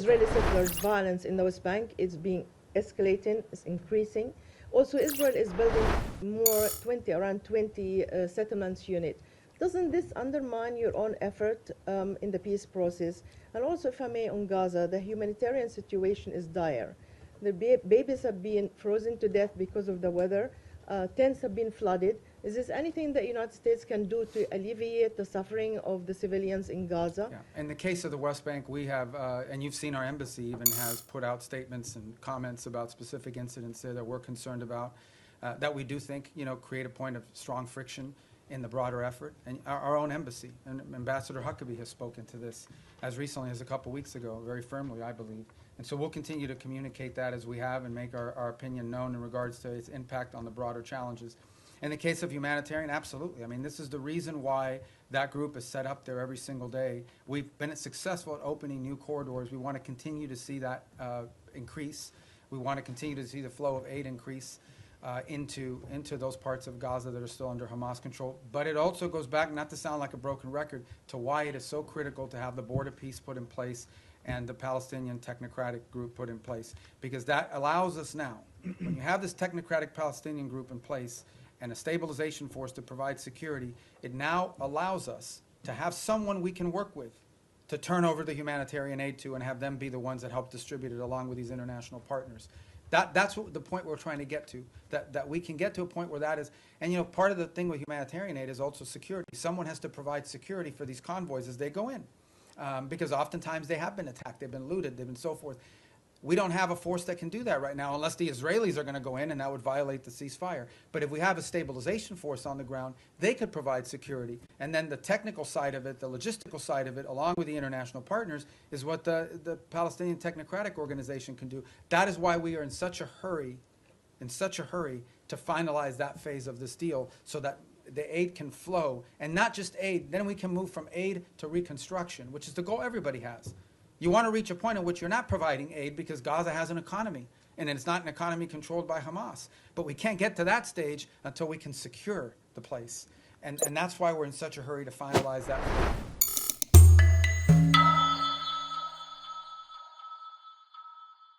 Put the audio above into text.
Israeli settlers' violence in the West Bank is being escalating, is increasing. Also, Israel is building around 20 settlements unit. Doesn't this undermine your own effort in the peace process? And also, if I may, on Gaza, the humanitarian situation is dire. The babies have been frozen to death because of the weather. Tents have been flooded. Is this anything that the United States can do to alleviate the suffering of the civilians in Gaza? Yeah. In the case of the West Bank, we have, and you've seen our embassy even has put out statements and comments about specific incidents there that we're concerned about, that we do think, create a point of strong friction in the broader effort. And our own embassy, and Ambassador Huckabee has spoken to this as recently as a couple weeks ago, very firmly, I believe. And so we'll continue to communicate that as we have and make our opinion known in regards to its impact on the broader challenges. In the case of humanitarian, absolutely. I mean, this is the reason why that group is set up there every single day. We've been successful at opening new corridors. We want to continue to see that increase. We want to continue to see the flow of aid increase into those parts of Gaza that are still under Hamas control. But it also goes back, not to sound like a broken record, to why it is so critical to have the border peace put in place and the Palestinian technocratic group put in place. Because that allows us now, when you have this technocratic Palestinian group in place and a stabilization force to provide security, it now allows us to have someone we can work with to turn over the humanitarian aid to and have them be the ones that help distribute it along with these international partners. That's what the point we're trying to get to, that we can get to a point where that is, and part of the thing with humanitarian aid is also security. Someone has to provide security for these convoys as they go in, because oftentimes they have been attacked, they've been looted, they've been so forth. We don't have a force that can do that right now unless the Israelis are going to go in, and that would violate the ceasefire. But if we have a stabilization force on the ground, they could provide security. And then the technical side of it, the logistical side of it, along with the international partners, is what the Palestinian Technocratic Organization can do. That is why we are in such a hurry to finalize that phase of this deal so that the aid can flow. And not just aid, then we can move from aid to reconstruction, which is the goal everybody has. You want to reach a point in which you're not providing aid because Gaza has an economy, and it's not an economy controlled by Hamas. But we can't get to that stage until we can secure the place. And that's why we're in such a hurry to finalize that.